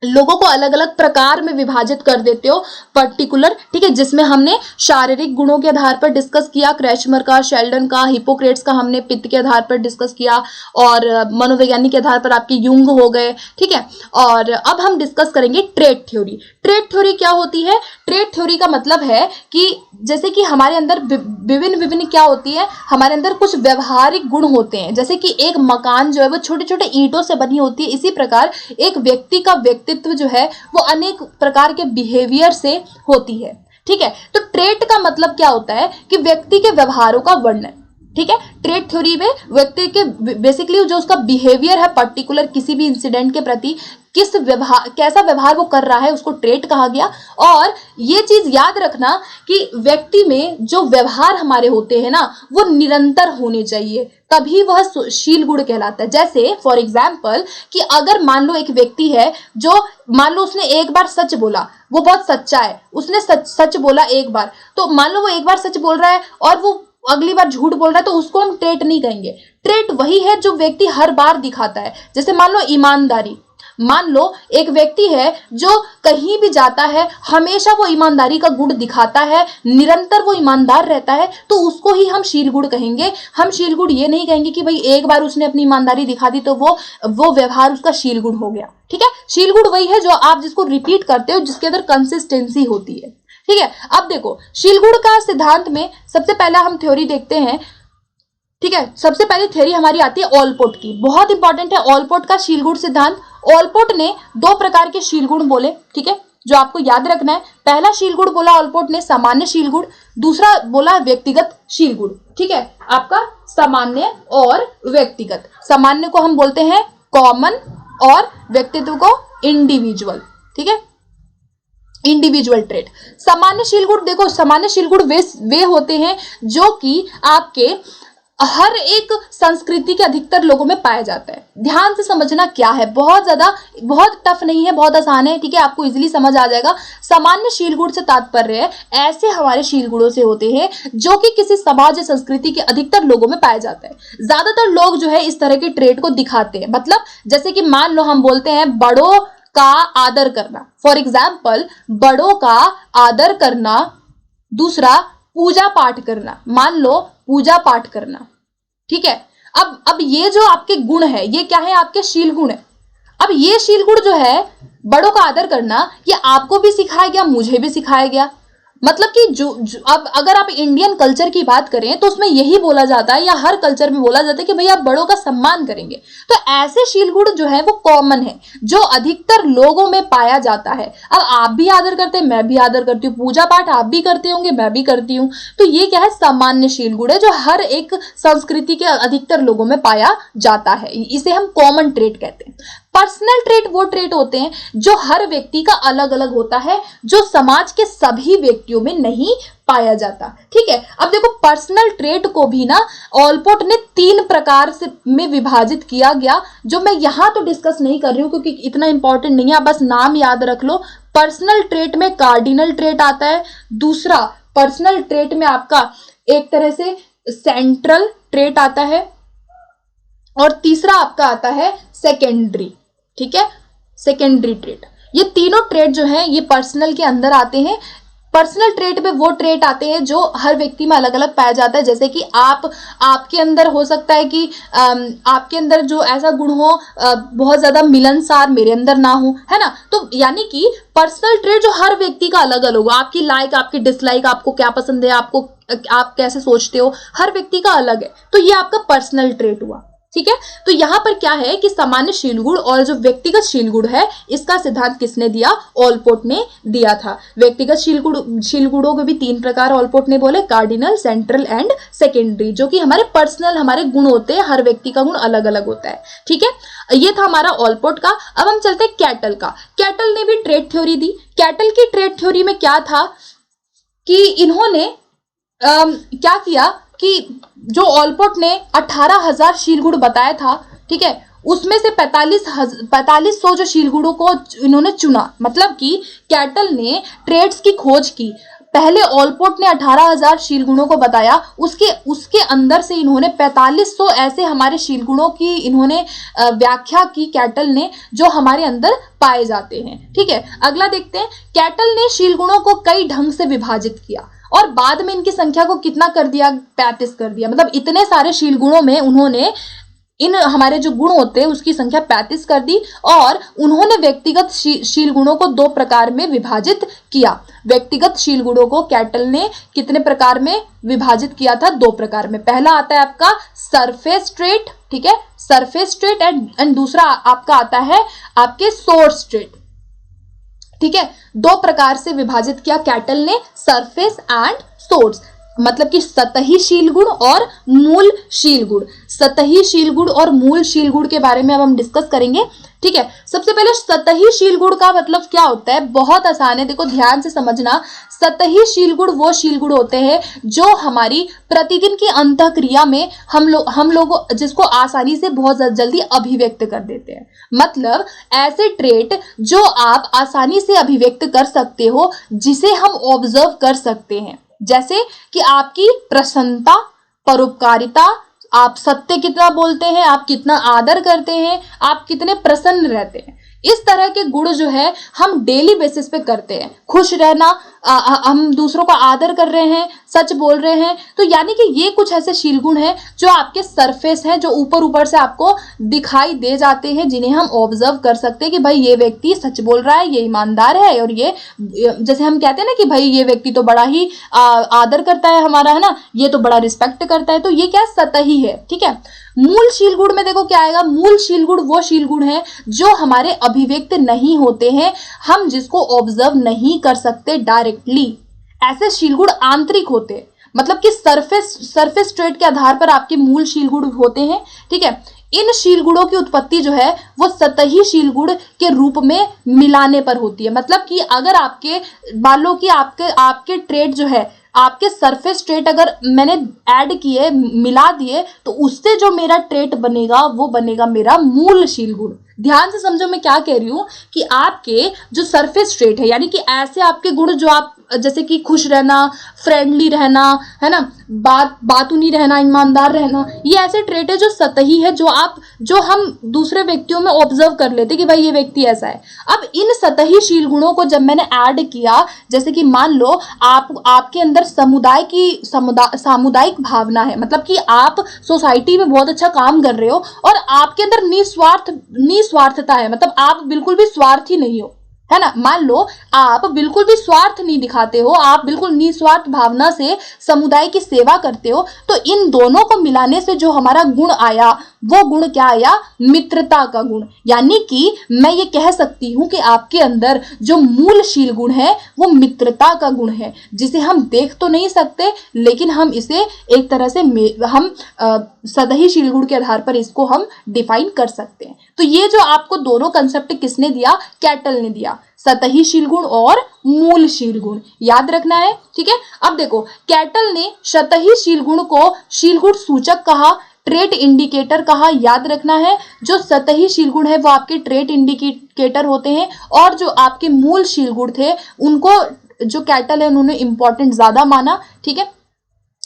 लोगों को अलग अलग प्रकार में विभाजित कर देते हो, पर्टिकुलर, ठीक है, जिसमें हमने शारीरिक गुणों के आधार पर डिस्कस किया, क्रैशमर का, शेल्डन का, हिपोक्रेट्स का हमने पित्त के आधार पर डिस्कस किया, और मनोवैज्ञानिक के आधार पर आपके युंग हो गए, ठीक है। और अब हम डिस्कस करेंगे ट्रेट थ्योरी। ट्रेट थ्योरी क्या होती है, ट्रेट थ्योरी का मतलब है कि जैसे कि हमारे अंदर विभिन्न विभिन्न क्या होती है, हमारे अंदर कुछ व्यवहारिक गुण होते हैं। जैसे कि एक मकान जो है वो छोटे छोटे ईंटों से बनी होती है, इसी प्रकार एक व्यक्ति का व्यक्तित्व जो है वो अनेक प्रकार के बिहेवियर से होती है, ठीक है। तो ट्रेट का मतलब क्या होता है कि व्यक्ति के व्यवहारों का वर्णन, ठीक है। ट्रेट थ्योरी में व्यक्ति के बेसिकली जो उसका बिहेवियर है पर्टिकुलर किसी भी इंसिडेंट के प्रति, किस व्यवहार, कैसा व्यवहार वो कर रहा है, उसको ट्रेट कहा गया। और ये चीज याद रखना कि व्यक्ति में जो व्यवहार हमारे होते हैं ना वो निरंतर होने चाहिए, तभी वह शील गुण कहलाता है। जैसे फॉर एग्जाम्पल कि अगर मान लो एक व्यक्ति है जो, मान लो उसने एक बार सच बोला, वो बहुत सच्चा है, उसने सच बोला एक बार, तो मान लो वो एक बार सच बोल रहा है और वो अगली बार झूठ बोल रहा है, तो उसको हम ट्रेट नहीं कहेंगे। ट्रेट वही है जो व्यक्ति हर बार दिखाता है। जैसे मान लो ईमानदारी, मान लो एक व्यक्ति है जो कहीं भी जाता है हमेशा वो ईमानदारी का गुण दिखाता है, निरंतर वो ईमानदार रहता है, तो उसको ही हम शील गुण कहेंगे। हम शील गुण ये नहीं कहेंगे कि भाई एक बार उसने अपनी ईमानदारी दिखा दी तो वो व्यवहार उसका शील गुण हो गया, ठीक है। शील गुण वही है जो आप जिसको रिपीट करते हो, जिसके अंदर कंसिस्टेंसी होती है, ठीक है। अब देखो शील गुण का सिद्धांत में सबसे पहला हम थ्योरी देखते हैं, ठीक है। सबसे पहली थ्योरी हमारी आती है ऑलपोर्ट की, बहुत इंपॉर्टेंट है ऑलपोर्ट का शील गुण सिद्धांत। ऑलपोर्ट ने दो प्रकार के शील गुण बोले, ठीक है, जो आपको याद रखना है। पहला शील गुण बोला ऑलपोर्ट ने सामान्य शील गुण, दूसरा बोला व्यक्तिगत शील गुण, ठीक है। आपका सामान्य और व्यक्तिगत, सामान्य को हम बोलते हैं कॉमन और व्यक्तित्व को इंडिविजुअल, ठीक है, इंडिविजुअल ट्रेट। सामान्य शील गुण, देखो सामान्य शील गुण वे होते हैं जो कि आपके हर एक संस्कृति के अधिकतर लोगों में पाया जाता है। ध्यान से समझना क्या है, बहुत टफ नहीं है, बहुत आसान है, ठीक है, आपको इजीली समझ आ जाएगा। सामान्य शील गुण से तात्पर्य है ऐसे हमारे शील गुणों से होते हैं जो कि किसी समाज या संस्कृति के अधिकतर लोगों में पाया जाता है। ज्यादातर लोग जो है इस तरह के ट्रेट को दिखाते हैं। मतलब जैसे कि मान लो हम बोलते हैं बड़ों का आदर करना, फॉर एग्जाम्पल बड़ों का आदर करना, दूसरा पूजा पाठ करना, मान लो पूजा पाठ करना, ठीक है। अब ये जो आपके गुण है ये क्या है, आपके शील गुण है। अब ये शील गुण जो है बड़ों का आदर करना, ये आपको भी सिखाया गया, मुझे भी सिखाया गया। मतलब कि जो अब अगर आप इंडियन कल्चर की बात करें तो उसमें यही बोला जाता है, या हर कल्चर में बोला जाता है कि भैया आप बड़ों का सम्मान करेंगे। तो ऐसे शील गुण जो है वो कॉमन है, जो अधिकतर लोगों में पाया जाता है। अब आप भी आदर करते हैं, मैं भी आदर करती हूँ, पूजा पाठ आप भी करते होंगे, मैं भी करती हूँ। तो ये क्या है, सामान्य शील गुण है जो हर एक संस्कृति के अधिकतर लोगों में पाया जाता है। इसे हम कॉमन ट्रेट कहते हैं। पर्सनल ट्रेट वो ट्रेट होते हैं जो हर व्यक्ति का अलग अलग होता है, जो समाज के सभी व्यक्तियों में नहीं पाया जाता। ठीक है, अब देखो पर्सनल ट्रेट को भी ना ऑलपोर्ट ने 3 प्रकार से में विभाजित किया गया, जो मैं यहाँ तो डिस्कस नहीं कर रही हूँ क्योंकि इतना इंपॉर्टेंट नहीं है, आप बस नाम याद रख लो। पर्सनल ट्रेट में कार्डिनल ट्रेट आता है, दूसरा पर्सनल ट्रेट में आपका एक तरह से सेंट्रल ट्रेट आता है, और तीसरा आपका आता है सेकेंडरी। ठीक है, सेकेंडरी ट्रेट। ये तीनों ट्रेट जो है ये पर्सनल के अंदर आते हैं। पर्सनल ट्रेट में वो ट्रेट आते हैं जो हर व्यक्ति में अलग अलग पाया जाता है, जैसे कि आपके अंदर हो सकता है कि आपके अंदर जो ऐसा गुण हो बहुत ज्यादा मिलनसार, मेरे अंदर ना हो, है ना। तो यानी कि पर्सनल ट्रेट जो हर व्यक्ति का अलग अलग होगा, आपकी लाइक, आपकी डिसलाइक, आपको क्या पसंद है, आप कैसे सोचते हो, हर व्यक्ति का अलग है। तो ये आपका पर्सनल ट्रेट हुआ। ठीक है, तो यहां पर क्या है कि सामान्य शील गुण और जो व्यक्तिगत शील गुण है, इसका सिद्धांत किसने दिया? ऑलपोर्ट ने दिया था। व्यक्तिगत शील गुणों के भी 3 प्रकार ऑलपोर्ट ने बोले, कार्डिनल, सेंट्रल एंड सेकेंडरी, जो कि हमारे पर्सनल हमारे गुण होते हैं, हर व्यक्ति का गुण अलग अलग होता है। ठीक है, ये था हमारा ऑलपोर्ट का। अब हम चलते हैं कैटल का। कैटल ने भी ट्रेट थ्योरी दी। कैटल की ट्रेट थ्योरी में क्या था कि इन्होंने क्या किया कि जो ऑलपोर्ट ने 18,000 शील गुण बताया था, ठीक है, उसमें से 4500 जो शील गुणों को इन्होंने चुना। मतलब कि कैटल ने ट्रेड्स की खोज की। पहले ऑलपोर्ट ने 18,000 शील गुणों को बताया, उसके अंदर से इन्होंने 4500 ऐसे हमारे शील गुणों की इन्होंने व्याख्या की कैटल ने, जो हमारे अंदर पाए जाते हैं। ठीक है, अगला देखते हैं। कैटल ने शील गुणों को कई ढंग से विभाजित किया और बाद में इनकी संख्या को कितना कर दिया? 35 कर दिया। मतलब इतने सारे शील गुणों में उन्होंने इन हमारे जो गुण होते हैं उसकी संख्या 35 कर दी, और उन्होंने व्यक्तिगत शील गुणों को 2 प्रकार में विभाजित किया। व्यक्तिगत शील गुणों को कैटल ने कितने प्रकार में विभाजित किया था? 2 प्रकार में। पहला आता है आपका सरफेस ट्रेट, ठीक है, सरफेस ट्रेट, एंड दूसरा आपका आता है आपके सोर्स ट्रेट। ठीक है, 2 प्रकार से विभाजित किया कैटल ने, सरफेस एंड सोर्स। मतलब कि सतही शील गुण और मूल शील गुण। सतही शील गुण और मूल शील गुण के बारे में अब हम डिस्कस करेंगे। ठीक है, सबसे पहले सतही शील गुण का मतलब क्या होता है? बहुत आसान है, देखो ध्यान से समझना। सतही शील गुण वो शील गुण होते हैं जो हमारी प्रतिदिन की अंतःक्रिया में हम लोग जिसको आसानी से बहुत जल्दी अभिव्यक्त कर देते हैं। मतलब ऐसे ट्रेट जो आप आसानी से अभिव्यक्त कर सकते हो, जिसे हम ऑब्जर्व कर सकते हैं, जैसे कि आपकी प्रसन्नता, परोपकारिता, आप सत्य कितना बोलते हैं, आप कितना आदर करते हैं, आप कितने प्रसन्न रहते हैं। इस तरह के गुण जो है हम डेली बेसिस पे करते हैं। खुश रहना, हम दूसरों का आदर कर रहे हैं, सच बोल रहे हैं। तो यानी कि ये कुछ ऐसे शील गुण हैं जो आपके सरफेस हैं, जो ऊपर ऊपर से आपको दिखाई दे जाते हैं, जिन्हें हम ऑब्जर्व कर सकते हैं कि भाई ये व्यक्ति सच बोल रहा है, ये ईमानदार है, और ये जैसे हम कहते हैं ना कि भाई ये व्यक्ति तो बड़ा ही आदर करता है हमारा, है ना, ये तो बड़ा रिस्पेक्ट करता है। तो ये क्या सतही है। ठीक है, मूल शील गुण में देखो क्या आएगा? मूल शील गुण वो शील गुण है जो हमारे अभिव्यक्त नहीं होते हैं, हम जिसको ऑब्जर्व नहीं कर सकते डायरेक्टली। ऐसे शील गुण आंतरिक होते हैं, मतलब कि सरफेस ट्रेट के आधार पर आपके मूल शील गुण होते हैं। ठीक है, इन शील गुणों की उत्पत्ति जो है वो सतही शील गुण के रूप में मिलाने पर होती है। मतलब कि अगर आपके मान लो कि आपके ट्रेट जो है, आपके सरफेस ट्रेट अगर मैंने ऐड किए, मिला दिए, तो उससे जो मेरा ट्रेट बनेगा वो बनेगा मेरा मूल शील गुण। ध्यान से समझो मैं क्या कह रही हूं कि आपके जो सरफेस ट्रेट है, यानी कि ऐसे आपके गुण जो आप जैसे कि खुश रहना, फ्रेंडली रहना, है ना, बातूनी रहना, ईमानदार रहना, ये ऐसे ट्रेट है जो सतही है, जो हम दूसरे व्यक्तियों में ऑब्जर्व कर लेते कि भाई ये व्यक्ति ऐसा है। अब इन सतही शील गुणों को जब मैंने ऐड किया, जैसे कि मान लो आपके अंदर सामुदायिक भावना है, मतलब कि आप सोसाइटी में बहुत अच्छा काम कर रहे हो और आपके अंदर निस्वार्थता है, मतलब आप बिल्कुल भी स्वार्थी नहीं हो, है ना। मान लो आप बिल्कुल भी स्वार्थ नहीं दिखाते हो, आप बिल्कुल निस्वार्थ भावना से समुदाय की सेवा करते हो, तो इन दोनों को मिलाने से जो हमारा गुण आया वो गुण क्या आया, मित्रता का गुण। यानी कि मैं ये कह सकती हूं कि आपके अंदर जो मूलशील गुण है वो मित्रता का गुण है, जिसे हम देख तो नहीं सकते लेकिन हम इसे एक तरह से हम सतहीशील गुण के आधार पर इसको हम डिफाइन कर सकते हैं। तो ये जो आपको दोनों कंसेप्ट किसने दिया, कैटल ने दिया, सतहीशील गुण और मूलशील गुण, याद रखना है, ठीक है। अब देखो, कैटल ने सतहीशील गुण को शील गुण सूचक कहा, ट्रेट इंडिकेटर कहा, याद रखना है। जो सतहीशील गुण है वो आपके ट्रेट इंडिकेटर होते हैं, और जो आपके मूलशील गुण थे उनको जो कैटल है उन्होंने इंपॉर्टेंट ज्यादा माना, ठीक है।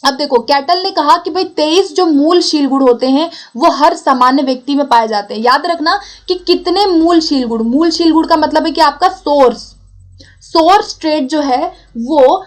अब देखो, कैटल ने कहा कि भाई 23 जो मूलशील गुण होते हैं वो हर सामान्य व्यक्ति में पाए जाते हैं। याद रखना कि कितने मूलशील गुण, मूलशील गुण का मतलब है कि आपका सोर्स ट्रेट जो है वो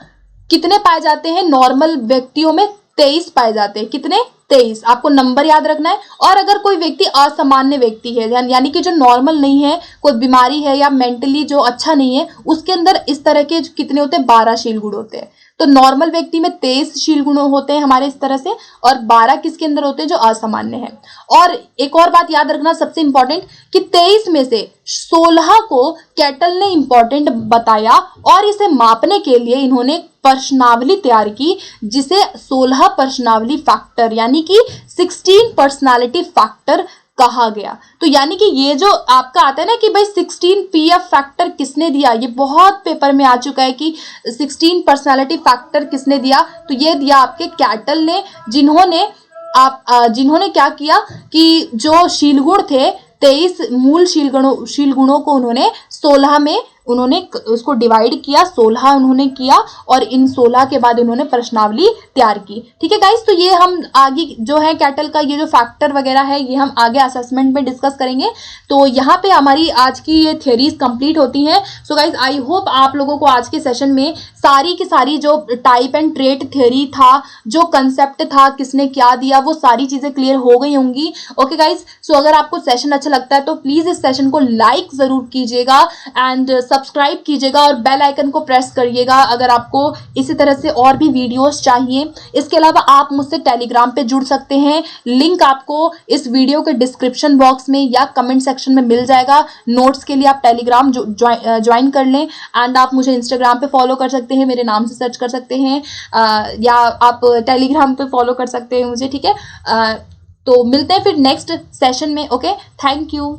कितने पाए जाते हैं, नॉर्मल व्यक्तियों में 23 पाए जाते हैं। कितने, 23, आपको नंबर याद रखना है। और अगर कोई व्यक्ति असामान्य व्यक्ति है, यानी कि जो नॉर्मल नहीं है, कोई बीमारी है या मेंटली जो अच्छा नहीं है, उसके अंदर इस तरह के कितने होते हैं, 12 शील गुण होते हैं। तो नॉर्मल व्यक्ति में 23 शील गुण होते हैं हमारे इस तरह से, और 12 किसके अंदर होते हैं, जो असामान्य है। और एक और बात याद रखना सबसे इंपॉर्टेंट, कि 23 में से 16 को कैटल ने इंपॉर्टेंट बताया, और इसे मापने के लिए इन्होंने प्रश्नावली तैयार की, जिसे 16 प्रश्नावली फैक्टर यानी कि 16 पर्सनालिटी फैक्टर कहा गया। तो यानी कि ये जो आपका आता है ना कि भाई 16 पीएफ फैक्टर किसने दिया, ये बहुत पेपर में आ चुका है कि 16 पर्सनालिटी फैक्टर किसने दिया, तो ये दिया आपके कैटल ने, जिन्होंने क्या किया कि जो शीलगुण थे 23 मूल शीलगुणों को उन्होंने 16 में उन्होंने उसको डिवाइड किया, 16 उन्होंने किया, और इन 16 के बाद उन्होंने प्रश्नावली तैयार की। ठीक है गाइस, तो ये हम आगे जो है कैटल का ये जो फैक्टर वगैरह है ये हम आगे असेसमेंट में डिस्कस करेंगे। तो यहाँ पे हमारी आज की ये थ्योरीज कंप्लीट होती हैं। सो गाइस, आई होप आप लोगों को आज के सेशन में सारी की सारी जो टाइप एंड ट्रेट थ्योरी था, जो कंसेप्ट था, किसने क्या दिया, वो सारी चीजें क्लियर हो गई होंगी। ओके गाइस, सो अगर आपको सेशन अच्छा लगता है तो प्लीज इस सेशन को लाइक जरूर कीजिएगा एंड सब्सक्राइब कीजिएगा और बेल आइकन को प्रेस करिएगा अगर आपको इसी तरह से और भी वीडियोस चाहिए। इसके अलावा आप मुझसे टेलीग्राम पे जुड़ सकते हैं, लिंक आपको इस वीडियो के डिस्क्रिप्शन बॉक्स में या कमेंट सेक्शन में मिल जाएगा। नोट्स के लिए आप टेलीग्राम ज्वाइन कर लें, एंड आप मुझे इंस्टाग्राम पे फॉलो कर सकते हैं, मेरे नाम से सर्च कर सकते हैं, या आप टेलीग्राम पे फॉलो कर सकते हैं मुझे। ठीक है, तो मिलते हैं फिर नेक्स्ट सेशन में। Okay, thank you.